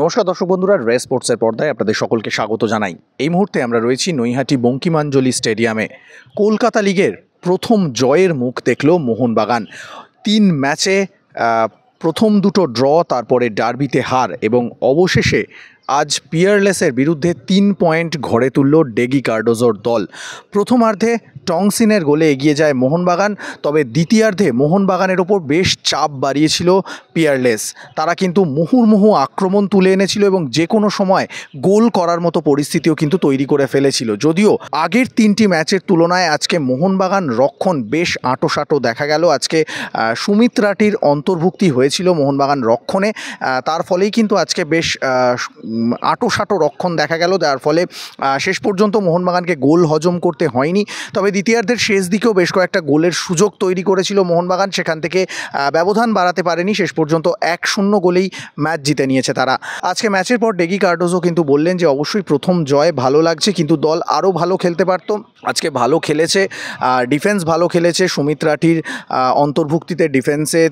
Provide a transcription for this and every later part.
নমস্কার দর্শক বন্ধুরা, রে স্পোর্টসের পর্দায় আপনাদের সকলকে স্বাগত জানাই। এই মুহূর্তে আমরা রয়েছি নৈহাটি বঙ্কিমাঞ্জলি স্টেডিয়ামে। কলকাতা লিগের প্রথম জয়ের মুখ দেখল মোহনবাগান। 3 ম্যাচে প্রথম দুটো ড্র, তারপরে ডার্বিতে হার এবং অবশেষে আজ পিয়ারলেসের বিরুদ্ধে 3 পয়েন্ট ঘরে তুলল ডেগি কার্ডোজোর দল। প্রথমার্ধে টংসিনের গোলে এগিয়ে যায় মোহনবাগান, তবে দ্বিতীয়ার্ধে মোহনবাগানের ওপর বেশ চাপ বাড়িয়েছিল পিয়ারলেস। তারা কিন্তু মুহুর্মুহু আক্রমণ তুলে এনেছিল এবং যে কোনো সময় গোল করার মতো পরিস্থিতিও কিন্তু তৈরি করে ফেলেছিল। যদিও আগের 3টি ম্যাচের তুলনায় আজকে মোহনবাগান রক্ষণ বেশ আঁটোসাঁটো দেখা গেল। আজকে সুমিত রাটির অন্তর্ভুক্তি হয়েছিল মোহনবাগান রক্ষণে, তার ফলেই কিন্তু আজকে বেশ আঁটোসাঁটো রক্ষণ দেখা গেল, যার ফলে শেষ পর্যন্ত মোহনবাগানকে গোল হজম করতে হয়নি। তবে দ্বিতীয়ার্ধের শেষ দিকেও বেশ কয়েকটা গোলের সুযোগ তৈরি করেছিল মোহনবাগান, সেখান থেকে ব্যবধান বাড়াতে পারেনি। শেষ পর্যন্ত 1-0 গোলেই ম্যাচ জিতে নিয়েছে তারা। আজকে ম্যাচের পর ডেগি কার্ডোজো কিন্তু বললেন যে অবশ্যই প্রথম জয় ভালো লাগছে, কিন্তু দল আরও ভালো খেলতে পারত। আজকে ভালো খেলেছে, ডিফেন্স ভালো খেলেছে। সুমিত রাটির অন্তর্ভুক্তিতে ডিফেন্সে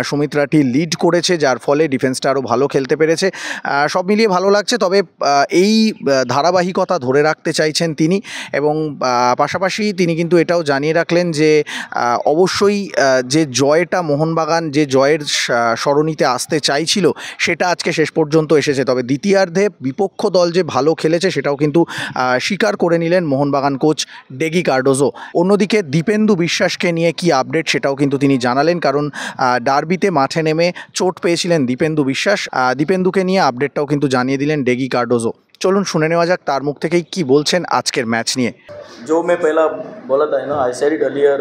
সুমিত রাটি লিড করেছে, যার ফলে ডিফেন্সটা আরও ভালো খেলতে পেরেছে। সব মিলিয়ে ভালো লাগছে। তবে এই ধারাবাহিকতা ধরে রাখতে চাইছেন তিনি, এবং পাশাপাশি তিনি কিন্তু এটাও জানিয়ে রাখলেন যে অবশ্যই যে জয়টা মোহনবাগান যে জয়ের সরণিতে আসতে চাইছিল সেটা আজকে শেষ পর্যন্ত এসেছে। তবে দ্বিতীয়ার্ধে বিপক্ষ দল যে ভালো খেলেছে সেটাও কিন্তু স্বীকার করে নিলেন মোহনবাগান কোচ ডেগি কার্ডোজো। অন্যদিকে দীপেন্দু বিশ্বাসকে নিয়ে কি আপডেট সেটাও কিন্তু তিনি জানালেন, কারণ ডার্বিতে মাঠে নেমে চোট পেয়েছিলেন দীপেন্দু বিশ্বাস। দীপেন্দুকে নিয়ে আপডেটটাও কিন্তু জানিয়ে দিলেন ডেগি কার্ডোজো। চলুন শুনে নেওয়া যাক তার মুখ থেকেই কি বলছেন আজকের ম্যাচ নিয়ে। जो मैं पहला बोला था, I said it earlier,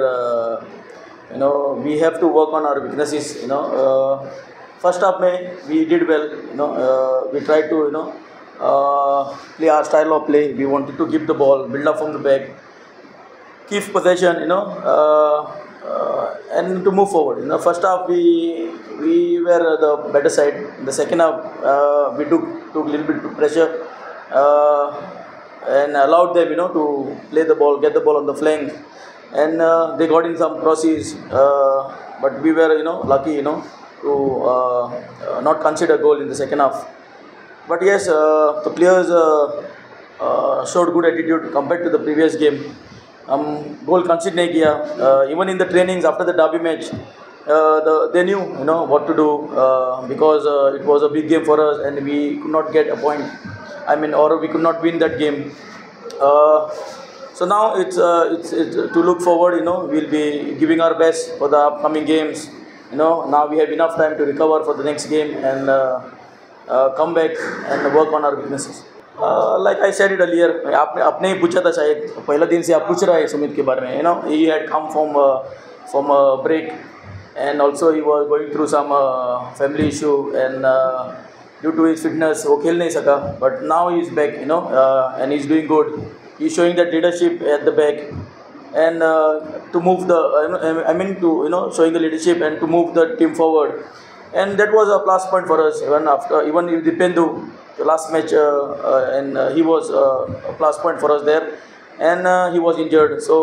we have to work on our weaknesses. First half में we did well. We tried to play our style of play. We wanted to keep the ball, build up from the back, keep possession, and to move forward. First half we were the better side. In the second half we took a little bit pressure and allowed them to play the ball, get the ball on the flank, and they got in some crosses, but we were lucky to not concede a goal in the second half. But yes, the players showed good attitude compared to the previous game. Goal concede nahi kiya. Even in the trainings after the derby match, they knew what to do, because it was a big game for us and we could not get a point. Or we could not win that game. So now it's to look forward. We'll be giving our best for the upcoming games. Now we have enough time to recover for the next game and come back and work on our weaknesses. Like I said it earlier, आपने ही पूछा था शायद, पहला दिन से आप पूछ रहे हैं सुमित के बारे में. He had come from a break, and also he was going through some family issue, and due to his fitness वो खेल नहीं सका. But now he is back, and he's doing good. He's showing that leadership at the back, and to move the showing the leadership and to move the team forward. And that was a plus point for us. Even with Dipendou, the last match, and he was a plus point for us there, and he was injured. So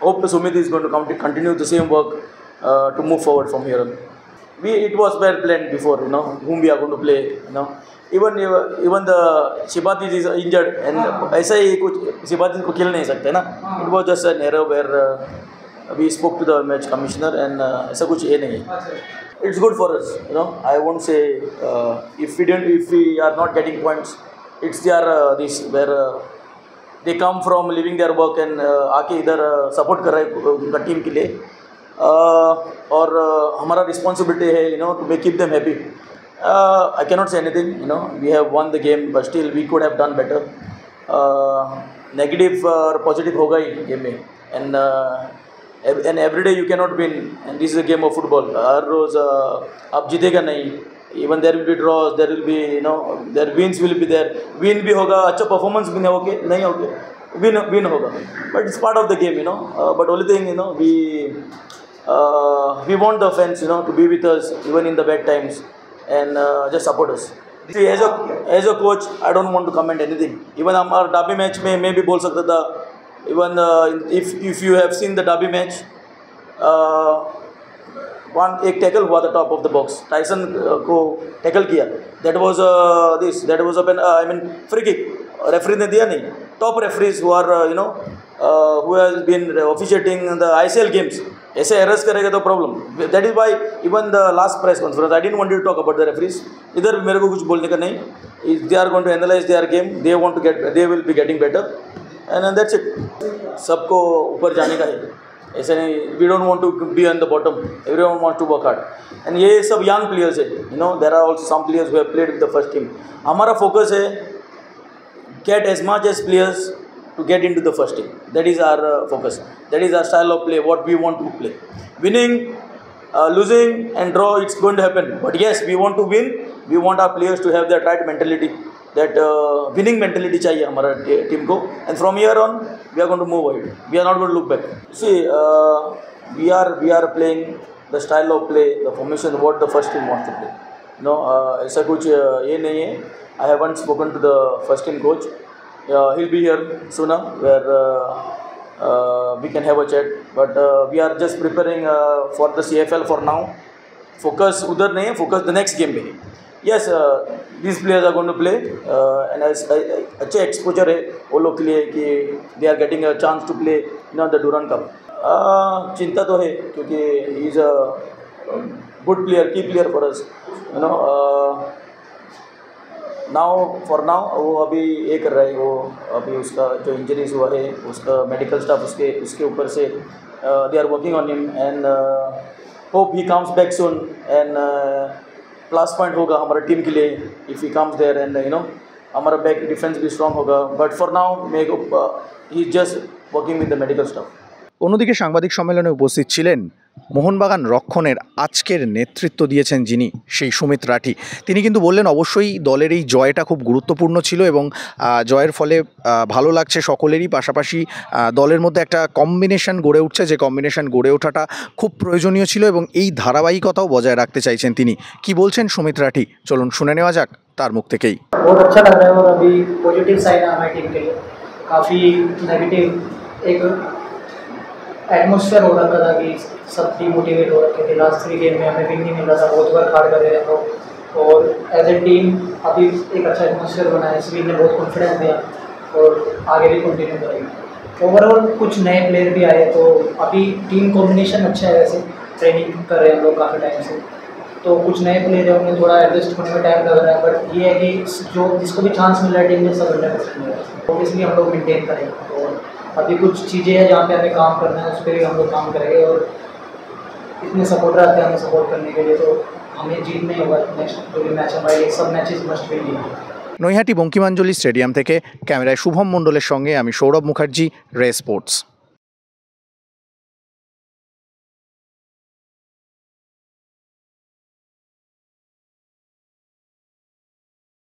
hope Sumit is going to continue the same work to move forward from here on. It was well planned before, whom we are going to play. Even the Shibatis is injured, and ऐसा ही कुछ Shibatis को खेल नहीं सकते ना. It was just an error where we spoke to the match commissioner, and ऐसा कुछ ये नहीं. It's good for us, I won't say if we are not getting points, it's their this where they come from leaving their work and आके इधर support कर रहे हैं उनका टीम के लिए. और हमारा रिस्पॉन्सिबिलिटी है to keep them happy. I cannot say anything. We have won the game, but still we could have done better. Negative or positive होगा ही game में, and every day you cannot win, and this is a game of football. हर रोज आप जीतेगा नहीं. Even there will be draws, there will be there wins will be there. Win भी होगा, अच्छा performance भी नहीं होगा, win होगा. But it's part of the game, But only thing, we want the fans, to be with us even in the bad times, and just support us. See, as a coach, I don't want to comment anything. Even our derby match में मैं भी बोल सकता था. Even if you have seen the derby match, एक tackle हुआ था top of the box, Tyson को टैकल किया, that was that was I mean free kick, referee ने दिया नहीं. Top referees who are who has been officiating the ICL games ऐसे errors करेगा तो problem. That is why even the last press conference I didn't want to talk about the referees. इधर मेरे को कुछ बोलने का नहीं. They are going to analyse their game, they want to get, they will be getting better and that's it. सबको ऊपर जाने का है, ऐसे नहीं. We don't want to be on the bottom, everyone wants to work hard. And ये सब young players है, you know, there are also some players who have played with the first team. हमारा फोकस है get as much as players to get into the first team. That is our focus. That is our style of play, what we want to play. Winning, losing and draw, it's going to happen. But yes, we want to win. We want our players to have that right mentality, that winning mentality चाहिए हमारा team को. And from here on, we are going to move ahead. We are not going to look back. See, we are playing the style of play, the formation, what the first team wants to play. No, ऐसा कुछ ये नहीं है. I haven't spoken to the first team coach. He'll be here sooner where we can have a chat. But we are just preparing for the CFL for now. Focus उधर नहीं है, focus the next game पे है. Yes, these players are going to play and अच्छे exposure है वो लोग के लिए कि they are getting a chance to play the Durand Cup. चिंता तो है क्योंकि he is a good player, key player for us. You know. For now वो अभी ये कर रहा है, वो अभी उसका जो इंजरीज हुआ है उसका मेडिकल स्टाफ उसके ऊपर से they are working on him and hope he comes back soon and plus point होगा हमारा टीम के लिए if he comes there and you know हमारा बैक डिफेंस भी स्ट्रॉन्ग होगा. But for now make he is just working with the medical staff. অন্যদিকে সাংবাদিক সম্মেলনে উপস্থিত ছিলেন মোহনবাগান রক্ষণের আজকের নেতৃত্ব দিয়েছেন যিনি, সেই সুমিত রাঠি. তিনি কিন্তু বললেন অবশ্যই দলের এই জয়টা খুব গুরুত্বপূর্ণ ছিল এবং জয়ের ফলে ভালো লাগছে সকলেরই. পাশাপাশি দলের মধ্যে একটা কম্বিনেশন গড়ে উঠছে, যে কম্বিনেশন গড়ে ওঠাটা খুব প্রয়োজনীয় ছিল এবং এই ধারাবাহিকতাও বজায় রাখতে চাইছেন তিনি. কি বলছেন সুমিত রাঠি, চলুন শুনে নেওয়া যাক তার মুখ থেকেই. बहुत अच्छा लग रहा है और अभी पॉजिटिव साइन है हमारी टीम के लिए. काफ़ी नेगेटिव एक एटमोसफेयर हो रखा था कि सब डिमोटिवेट हो रखे थे. लास्ट 3 गेम में हमें विन नहीं मिल रहा था, बहुत वर्क हार्ड कर रहे हैं लोग और एज ए टीम अभी एक अच्छा एटमोसफेयर बना है. इसलिए ने बहुत कॉन्फिडेंस दिया और आगे भी कंटिन्यू करेंगे. ओवरऑल कुछ नए प्लेयर भी आए तो अभी टीम कॉम्बिनेशन अच्छा है. वैसे ट्रेनिंग कर रहे हैं हम लोग काफ़ी टाइम से, तो कुछ नए प्लेयर है उन्हें थोड़ा एडजस्ट होने में टाइम लग रहा है. बट ये है कि जो जिसको भी चांस मिल रहा है टीम में सब 100% मिल रहा है. ऑब्वियसली हम लोग मेनटेन करेंगे और अभी कुछ चीज़ें हैं जहाँ पे हमें काम करना है, उस पर भी हम लोग काम करेंगे. और इतने सपोर्टर आते हैं हमें सपोर्ट करने के लिए, तो हमें जीतना ही होगा. नेक्स्ट जो भी मैच हमारे सब मैचेस मस्ट विन ही. নৈহাটি বঙ্কিমাঞ্জলি স্টেডিয়াম থেকে ক্যামেরায় শুভম মণ্ডলের সঙ্গে আমি সৌরভ মুখার্জি, রে স্পোর্টস.